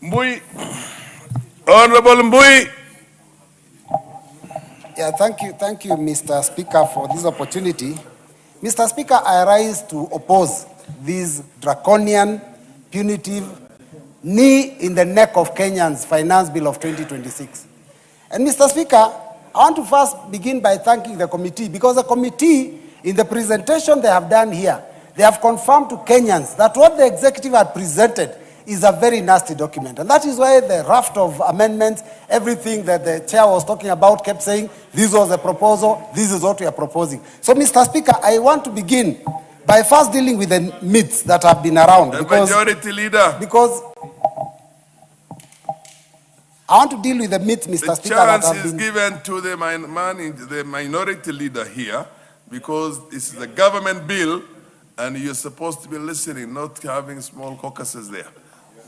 Mbui. Honorable Mbui. Yeah, thank you, Mr. Speaker, for this opportunity. Mr. Speaker, I rise to oppose this draconian, punitive, knee in the neck of Kenyans finance bill of 2026. And Mr. Speaker, I want to first begin by thanking the committee, because the committee, in the presentation they have done here, they have confirmed to Kenyans that what the executive had presented is a very nasty document. And that is why the raft of amendments, everything that the chair was talking about kept saying, this was a proposal, this is what we are proposing. So, Mr. Speaker, I want to begin by first dealing with the myths that have been around. The majority leader. Because I want to deal with the myths, Mr. Speaker. The chance is given to the minority leader here, because this is a government bill, and you're supposed to be listening, not having small caucuses there.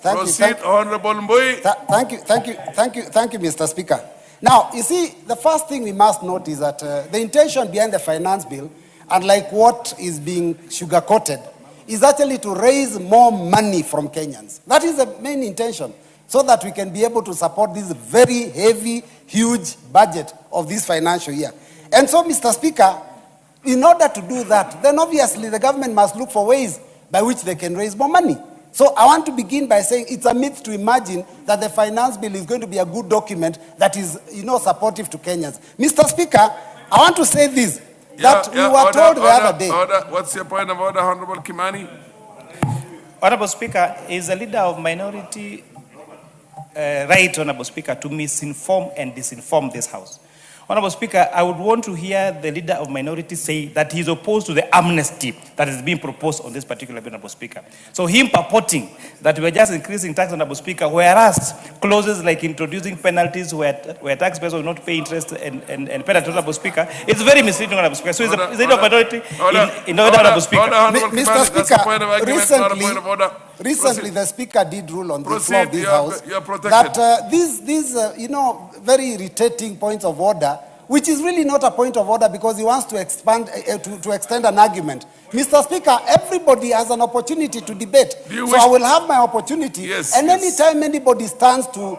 Proceed, Honorable Mbui. Thank you, Mr. Speaker. Now, you see, the first thing we must note is that the intention behind the finance bill, unlike what is being sugar-coated, is actually to raise more money from Kenyans. That is the main intention, so that we can be able to support this very heavy, huge budget of this financial year. And so, Mr. Speaker, in order to do that, then obviously the government must look for ways by which they can raise more money. So I want to begin by saying it's a myth to imagine that the finance bill is going to be a good document that is, supportive to Kenyans. Mr. Speaker, I want to say this, that we were told the other day. What's your point of order, Honorable Kimani? Honorable Speaker, is a leader of minority right, Honorable Speaker, to misinform and disinform this House. Honorable Speaker, I would want to hear the leader of minority say that he's opposed to the amnesty that is being proposed on this particular bill, Honorable Speaker. So him purporting that we're just increasing tax, Honorable Speaker, whereas clauses like introducing penalties where taxpayers will not pay interest and penalty, Honorable Speaker, it's very misleading, Honorable Speaker. So is the leader of minority in order, Honorable Speaker? Mr. Speaker, recently the Speaker did rule on the floor of this House that these very irritating points of order, which is really not a point of order because he wants to expand, to extend an argument. Mr. Speaker, everybody has an opportunity to debate. So I will have my opportunity, anytime anybody stands to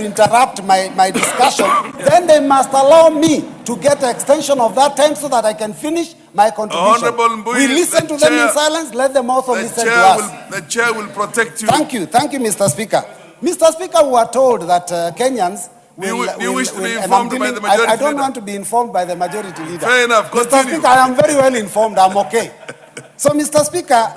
interrupt my discussion, then they must allow me to get an extension of that time so that I can finish my contribution. Mbui, we listen to them in silence, let them also listen to us. The chair will protect you. Thank you, Mr. Speaker. Mr. Speaker, we are told that Kenyans you wish to be informed by the majority I don't leader. want to be informed by the majority leader. Fair enough, continue. Mr. Speaker, I am very well informed, I'm okay. So, Mr. Speaker,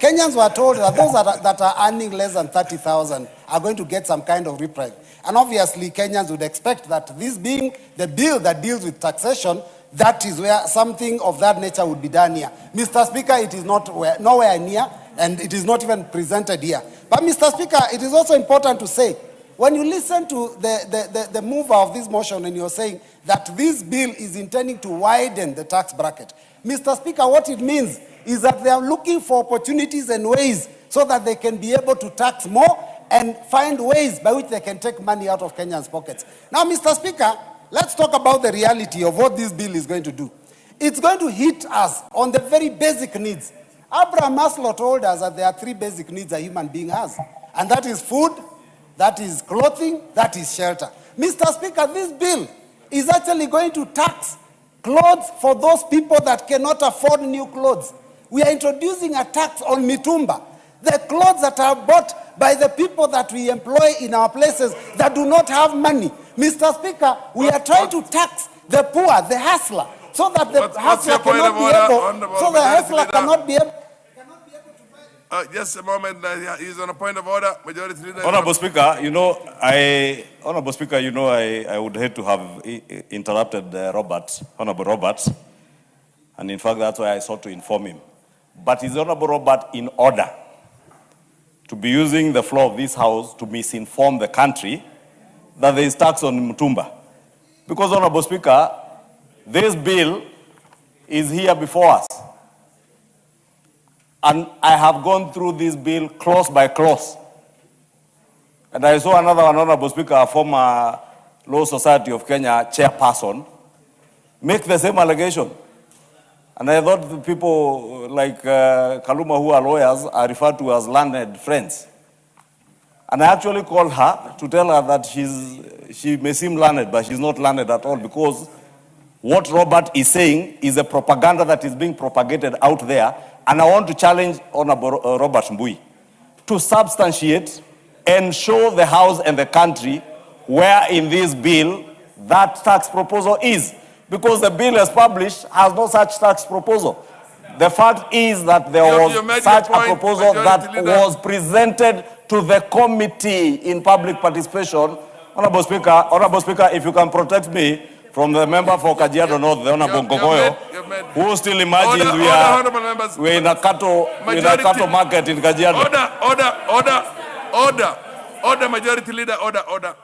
Kenyans were told that those that are earning less than 30,000 are going to get some kind of reprieve. And obviously, Kenyans would expect that this being the bill that deals with taxation, that is where something of that nature would be done here. Mr. Speaker, it is nowhere near, and it is not even presented here. But, Mr. Speaker, it is also important to say, when you listen to the mover of this motion and you're saying that this bill is intending to widen the tax bracket, Mr. Speaker, what it means is that they are looking for opportunities and ways so that they can be able to tax more and find ways by which they can take money out of Kenyans' pockets. Now, Mr. Speaker, let's talk about the reality of what this bill is going to do. It's going to hit us on the very basic needs. Abraham Maslow told us that there are 3 basic needs a human being has, and that is food, that is clothing, that is shelter. Mr. Speaker, this bill is actually going to tax clothes for those people that cannot afford new clothes. We are introducing a tax on mitumba, the clothes that are bought by the people that we employ in our places that do not have money. Mr. Speaker, we are trying to tax the poor, the hustler, so that the hustler cannot be able. Just a moment. He's on a point of order. Majority leader. Honorable Speaker, I would hate to have interrupted Honorable Roberts, and in fact that's why I sought to inform him. But is Honorable Robert in order to be using the floor of this House to misinform the country that there is tax on Mutumba? Because, Honorable Speaker, this bill is here before us. And I have gone through this bill clause by clause. And I saw another one, Honorable Speaker, a former Law Society of Kenya chairperson, make the same allegation. And I thought the people like Kaluma who are lawyers are referred to as learned friends. And I actually called her to tell her that she may seem learned, but she's not learned at all, because what Robert is saying is a propaganda that is being propagated out there. And I want to challenge Honorable Robert Mbui to substantiate and show the House and the country where in this bill that tax proposal is. Because the bill as published has no such tax proposal. The fact is that there You made was your such a point, proposal Majority that Leader. was presented to the committee in public participation. Honorable Speaker, if you can protect me from the member for Kajiado North, the Honorable You've made- Ngogoyo, who still imagines Order, we order, are honorable members. we're in a cattle Majority. market in Kajiado. Order, Majority Leader, order.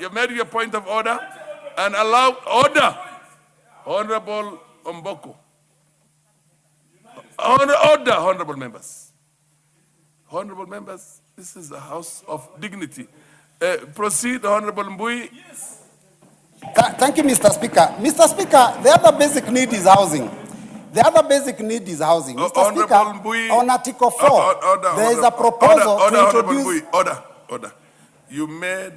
You've made your point of order and allow order. Honorable Omboko. Order, honorable members. Honorable members, this is a house of dignity. Proceed, Honorable Mbui. Thank you, Mr. Speaker. Mr. Speaker, the other basic need is housing. The other basic need is housing. Mr. Honorable Speaker, Mbui. on Article 4, there is a proposal to Honorable introduce... Mbui, order. You made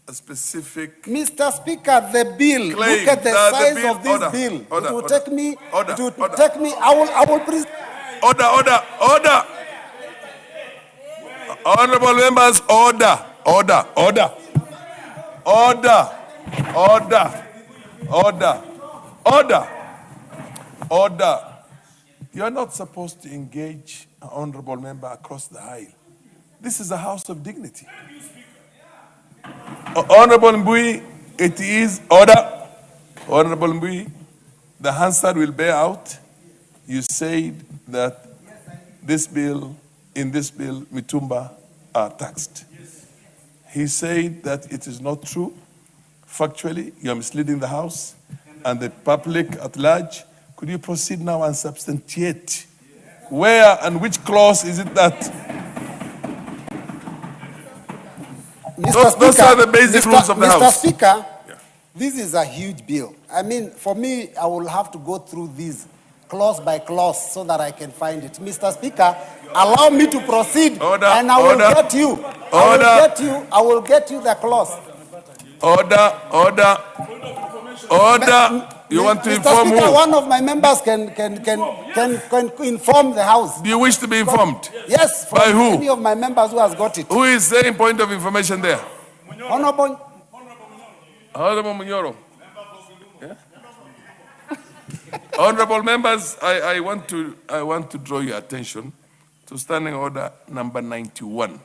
a specific Mr. Speaker, the bill, claim look at the that size bill- of this order, bill. order, It will order. take me, Order, it will order. take me, I will present... Order. Honorable members, order. You are not supposed to engage an honorable member across the aisle. This is a house of dignity. Honorable Mbui, it is order. Honorable Mbui, the Hansard will bear out. You said that in this bill, Mitumba are taxed. He said that it is not true. Factually, you are misleading the House and the public at large. Could you proceed now and substantiate where and which clause is it that? Those are the basic rules of the Mr. House. Speaker, this is a huge bill. I mean, for me, I will have to go through these clause by clause so that I can find it. Mr. Speaker, allow me to proceed, Order, and I will order, get you. order. I will get you the clause. Order. You want to Mr. inform Speaker, who? one of my members can inform the House. Do you wish to be informed? Yes, from By who? any of my members who has got it. Who is saying point of information there? Honorable. Honorable Munyoro. Yeah? Honorable members, I want to draw your attention to Standing Order number 91.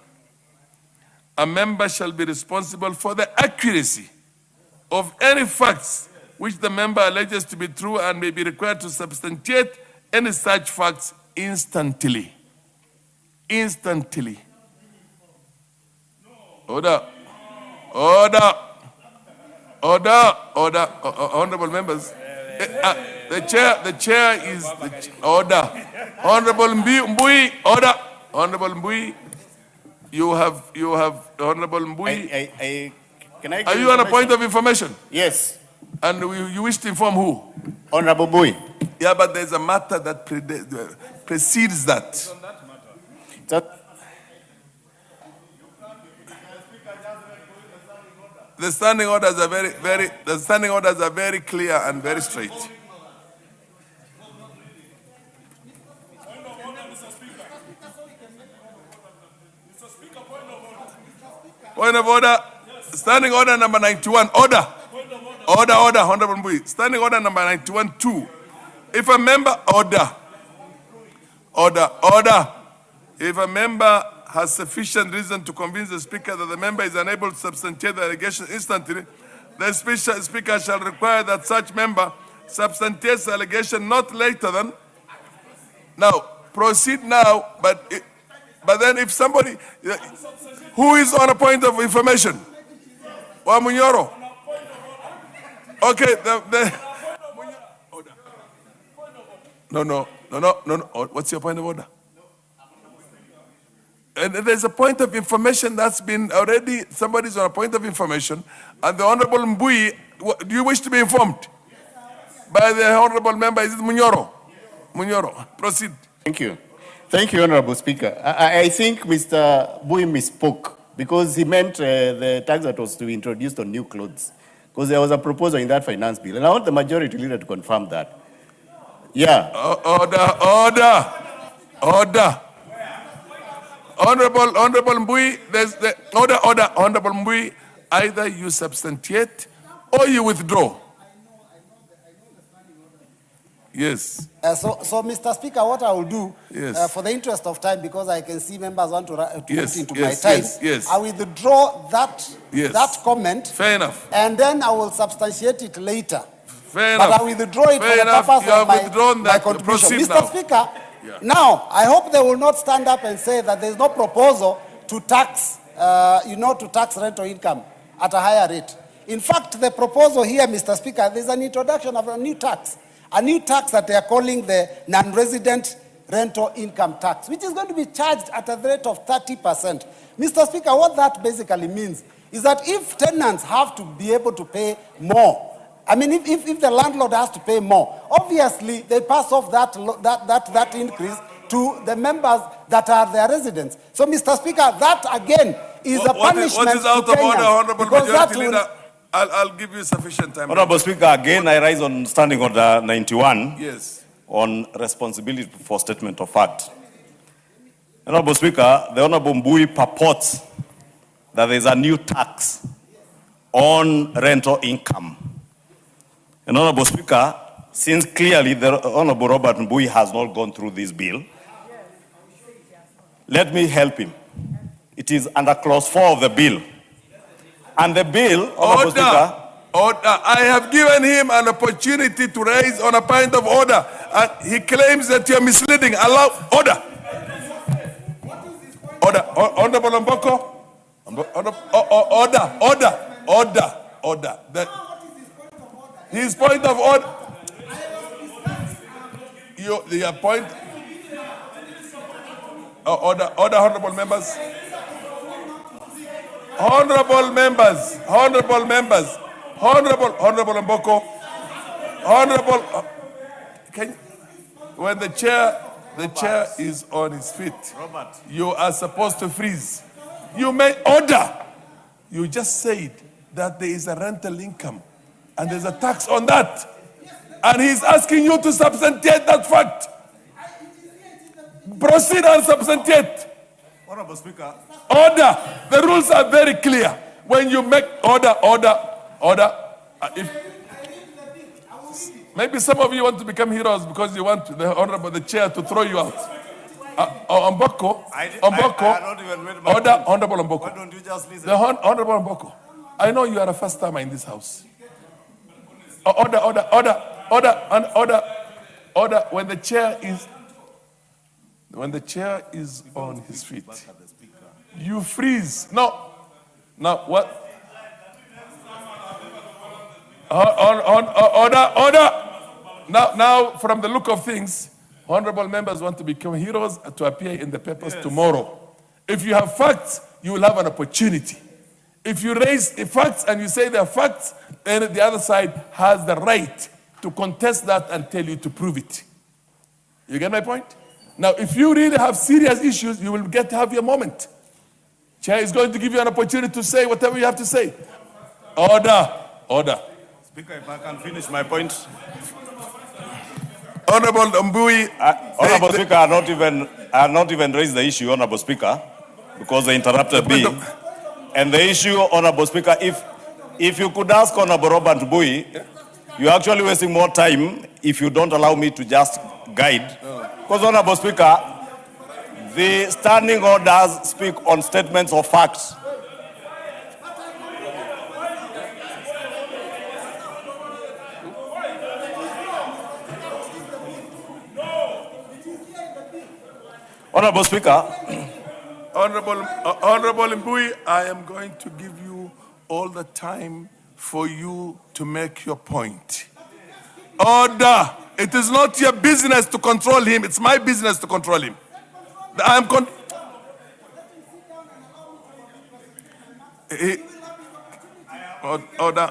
A member shall be responsible for the accuracy of any facts which the member alleges to be true and may be required to substantiate any such facts instantly. Order. Honorable members. The chair is order. Honorable Mbui, order. Honorable Mbui, you have Honorable Mbui. Can I give Are you on a information? point of information? Yes, And you wish to inform who? Honorable Mbui. Yeah, but there's a matter that precedes that. The standing orders are very clear and very straight. Point of order. Standing order number 91. Order, Honorable Mbui. Standing order number 91-2. If a member, order. If a member has sufficient reason to convince the Speaker that the member is unable to substantiate the allegation instantly, the Speaker shall require that such member substantiates the allegation not later than. Now, proceed now, but then if somebody, who is on a point of information? Munyoro. Okay, No. What's your point of order? And there's a point of information that's been already, somebody's on a point of information, and the Honorable Mbui, do you wish to be informed? By the Honorable Member, is it Munyoro? Munyoro, proceed. Thank you. Thank you, Honorable Speaker. I think Mr. Mbui misspoke because he meant the tax that was to be introduced on new clothes. Because there was a proposal in that finance bill, and I want the majority leader to confirm that. Yeah. Order. Honorable Mbui, there's the order. Honorable Mbui, either you substantiate or you withdraw. Yes. So, Mr. Speaker, what I will do, Yes. for the interest of time, because I can see members want to Yes, put into yes, my time, yes. I will withdraw that, Yes. that comment, Fair enough. and then I will substantiate it later. Fair But enough. I will withdraw it Fair for the enough. purpose You have of my, withdrawn my that. contribution. Proceed Mr. now. Speaker, Yeah. now I hope they will not stand up and say that there is no proposal to tax, to tax rental income at a higher rate. In fact, the proposal here, Mr. Speaker, there's an introduction of a new tax that they are calling the non-resident rental income tax, which is going to be charged at a rate of 30%. Mr. Speaker, what that basically means is that if tenants have to be able to pay more, I mean, if the landlord has to pay more, obviously they pass off that increase to the members that are their residents. So, Mr. Speaker, that again is a punishment What is out to of order, Kenyans, Honorable because that Majority will- Leader? I'll give you sufficient time. Honorable Speaker, again, I rise on Standing Order 91 Yes. on responsibility for statement of fact. Honorable Speaker, the Honorable Mbui purports that there is a new tax on rental income. And Honorable Speaker, since clearly the Honorable Robert Mbui has not gone through this bill, let me help him. It is under clause 4 of the bill. And the bill, Honorable Speaker, Order. I have given him an opportunity to raise on a point of order, and he claims that you're misleading. Allow order. Honorable Mboko. Order. His point of order. Your point. Order, honorable members. Honorable Mboko, when the chair is on his feet, Robert, you are supposed to freeze. You may order. You just said that there is a rental income and there's a tax on that. And he's asking you to substantiate that fact. Proceed and substantiate. Honorable Speaker, Order. The rules are very clear. When you make order. If maybe some of you want to become heroes because you want the chair to throw you out. Mboko. I don't even read my Order, Honorable Mboko. why don't you just listen? The Honorable Mboko. I know you are a first timer in this house. Order. When the chair is on his feet, you freeze. Now what? Order. Now, from the look of things, honorable members want to become heroes to appear in the papers tomorrow. If you have facts, you will have an opportunity. If you raise facts and you say they are facts, then the other side has the right to contest that and tell you to prove it. You get my point? Now, if you really have serious issues, you will get to have your moment. Chair is going to give you an opportunity to say whatever you have to say. Order. Speaker, if I can finish my point. Honorable Mbui. Honorable Speaker, I have not even raised the issue, Honorable Speaker, because they interrupted me. And the issue, Honorable Speaker, if you could ask Honorable Robert Mbui, you're actually wasting more time if you don't allow me to just guide. Because, Honorable Speaker, the standing orders speak on statements of facts. Honorable Speaker, Honorable Mbui, I am going to give you all the time for you to make your point. Order. It is not your business to control him. It's my business to control him. Order.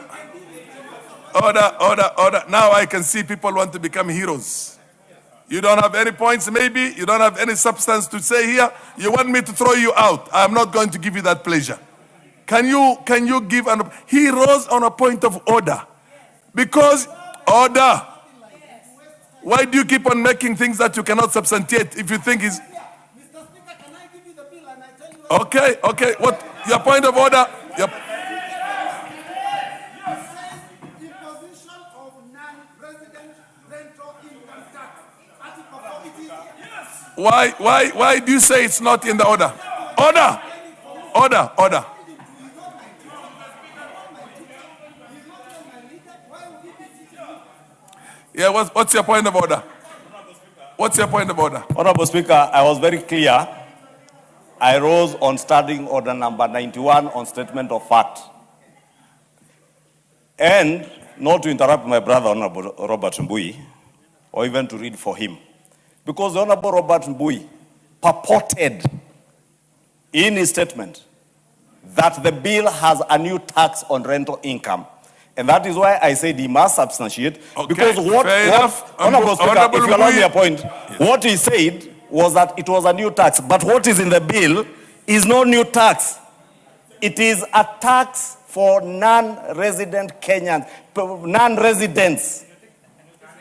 Now I can see people want to become heroes. You don't have any points, maybe. You don't have any substance to say here. You want me to throw you out. I'm not going to give you that pleasure. Can you give an... He rose on a point of order. Because, order. Why do you keep on making things that you cannot substantiate if you think is... Mr. Speaker, can I give you the bill and I tell you... Okay. What? Your point of order? Your... Imposition of non-resident rental income tax. Article 4, it is here. Why do you say it's not in the order? Order. Yeah, what's your point of order? What's your point of order? Honorable Speaker, I was very clear. I rose on standing order number 91 on statement of fact. And not to interrupt my brother, Honorable Robert Mbui, or even to read for him. Because the Honorable Robert Mbui purported in his statement that the bill has a new tax on rental income. And that is why I said he must substantiate. Okay, because what Honorable Speaker, Honorable if you allow me a Mbui. point, what he said was that it was a new tax. But what is in the bill is no new tax. It is a tax for non-resident Kenyans, non-residents,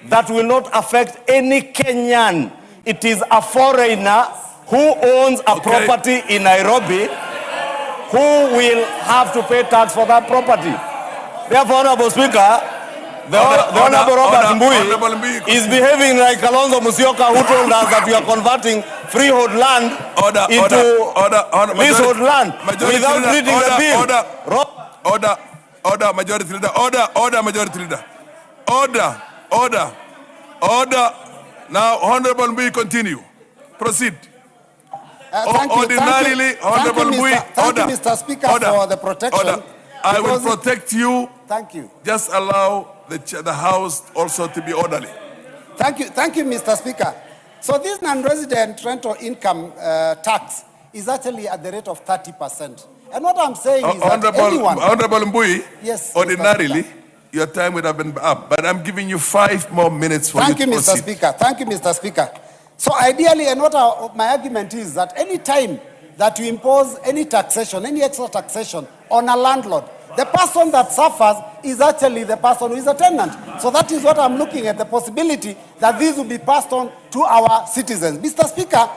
that will not affect any Kenyan. It is a foreigner who owns a property in Nairobi who will have to pay tax for that property. Therefore, Honorable Speaker, the Honorable Robert Mbui is behaving like Kalonzo Musyoka, who told us that we are converting freehold land into leasehold land without reading the bill. Order, Majority Leader. Order, Majority Leader. Order. Now, Honorable Mbui, continue. Proceed. Thank you, Ordinarily, Honorable Mbui, Thank you, Mr. Speaker, for the protection. Order. I will protect you. Thank you. Just allow the House also to be orderly. Thank you, Mr. Speaker. So this non-resident rental income tax is actually at the rate of 30%. And what I'm saying is that anyone... Honorable Mbui, Yes, ordinarily, your time would have been up, but I'm giving you 5 more minutes for Thank you you, to Mr. proceed. Speaker. Thank you, Mr. Speaker. So ideally, and what my argument is that any time that you impose any taxation, any extra taxation on a landlord, the person that suffers is actually the person who is a tenant. So that is what I'm looking at, the possibility that these will be passed on to our citizens. Mr. Speaker,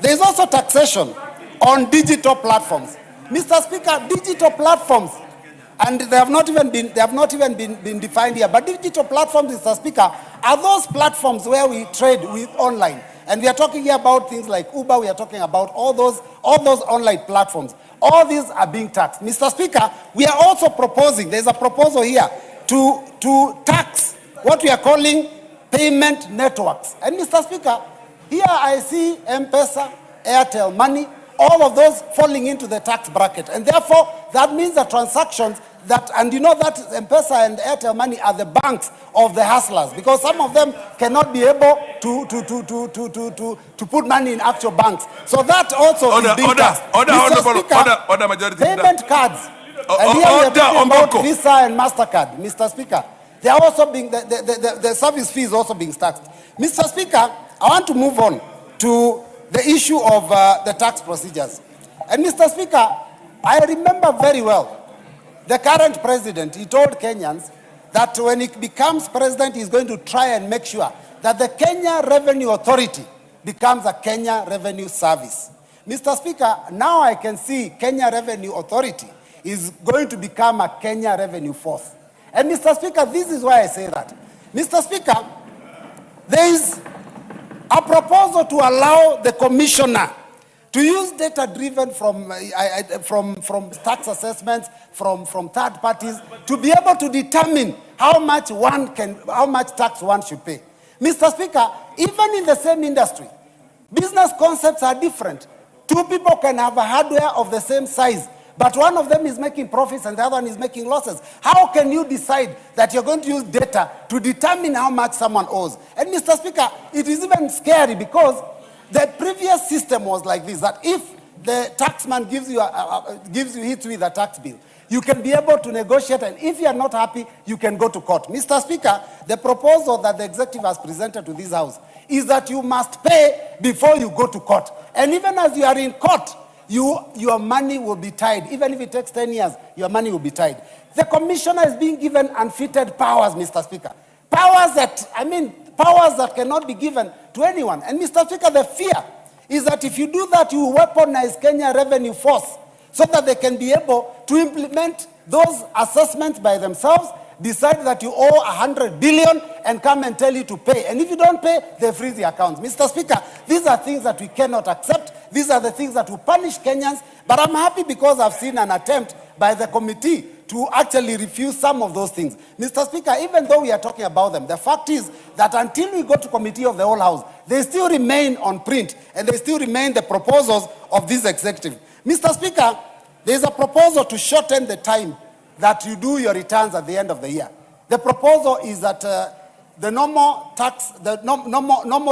there is also taxation on digital platforms. Mr. Speaker, digital platforms, and they have not even been defined here, but digital platforms, Mr. Speaker, are those platforms where we trade with online. And we are talking here about things like Uber, we are talking about all those online platforms. All these are being taxed. Mr. Speaker, we are also proposing, there's a proposal here to tax what we are calling payment networks. And Mr. Speaker, here I see M-Pesa, Airtel Money, all of those falling into the tax bracket. And therefore, that means the transactions that, and you know that M-Pesa and Airtel Money are the banks of the hustlers, because some of them cannot be able to put money in actual banks. So that also is being taxed. Order, Majority Leader. Payment cards. And here we are talking about Visa and MasterCard, Mr. Speaker. They are also being, the service fee is also being taxed. Mr. Speaker, I want to move on to the issue of the tax procedures. And Mr. Speaker, I remember very well the current president, he told Kenyans that when he becomes president, he's going to try and make sure that the Kenya Revenue Authority becomes a Kenya Revenue Service. Mr. Speaker, now I can see Kenya Revenue Authority is going to become a Kenya Revenue Force. And Mr. Speaker, this is why I say that. Mr. Speaker, there is a proposal to allow the commissioner to use data driven from tax assessments, from third parties, to be able to determine how much tax one should pay. Mr. Speaker, even in the same industry, business concepts are different. 2 people can have a hardware of the same size, but one of them is making profits and the other one is making losses. How can you decide that you're going to use data to determine how much someone owes? And Mr. Speaker, it is even scary because the previous system was like this, that if the taxman hits you with a tax bill, you can be able to negotiate, and if you are not happy, you can go to court. Mr. Speaker, the proposal that the executive has presented to this House is that you must pay before you go to court. And even as you are in court, your money will be tied. Even if it takes 10 years, your money will be tied. The commissioner is being given unfettered powers, Mr. Speaker. Powers that cannot be given to anyone. And Mr. Speaker, the fear is that if you do that, you weaponize Kenya Revenue Force so that they can be able to implement those assessments by themselves, decide that you owe 100 billion and come and tell you to pay. And if you don't pay, they freeze the accounts. Mr. Speaker, these are things that we cannot accept. These are the things that will punish Kenyans. But I'm happy because I've seen an attempt by the committee to actually refuse some of those things. Mr. Speaker, even though we are talking about them, the fact is that until we go to committee of the whole house, they still remain on print and they still remain the proposals of this executive. Mr. Speaker, there's a proposal to shorten the time that you do your returns at the end of the year. The proposal is that the normal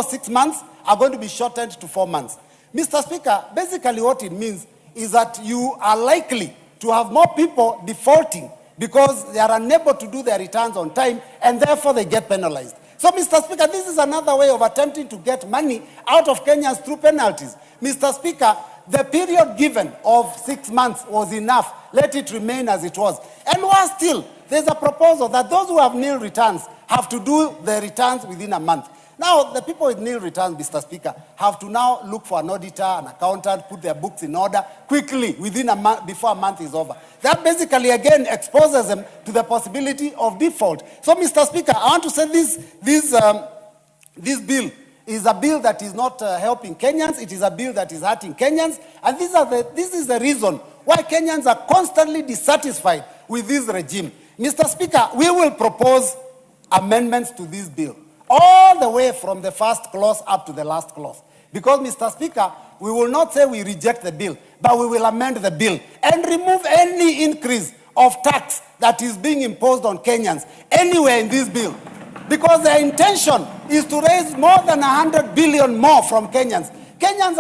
6 months are going to be shortened to 4 months. Mr. Speaker, basically what it means is that you are likely to have more people defaulting because they are unable to do their returns on time and therefore they get penalized. So, Mr. Speaker, this is another way of attempting to get money out of Kenyans through penalties. Mr. Speaker, the period given of 6 months was enough. Let it remain as it was. And worse still, there's a proposal that those who have nil returns have to do their returns within a month. Now, the people with nil returns, Mr. Speaker, have to now look for an auditor, an accountant, put their books in order quickly within a month, before a month is over. That basically, again, exposes them to the possibility of default. So, Mr. Speaker, I want to say this bill is a bill that is not helping Kenyans. It is a bill that is hurting Kenyans. And this is the reason why Kenyans are constantly dissatisfied with this regime. Mr. Speaker, we will propose amendments to this bill, all the way from the first clause up to the last clause. Because, Mr. Speaker, we will not say we reject the bill, but we will amend the bill and remove any increase of tax that is being imposed on Kenyans anywhere in this bill. Because their intention is to raise more than 100 billion more from Kenyans. Kenyans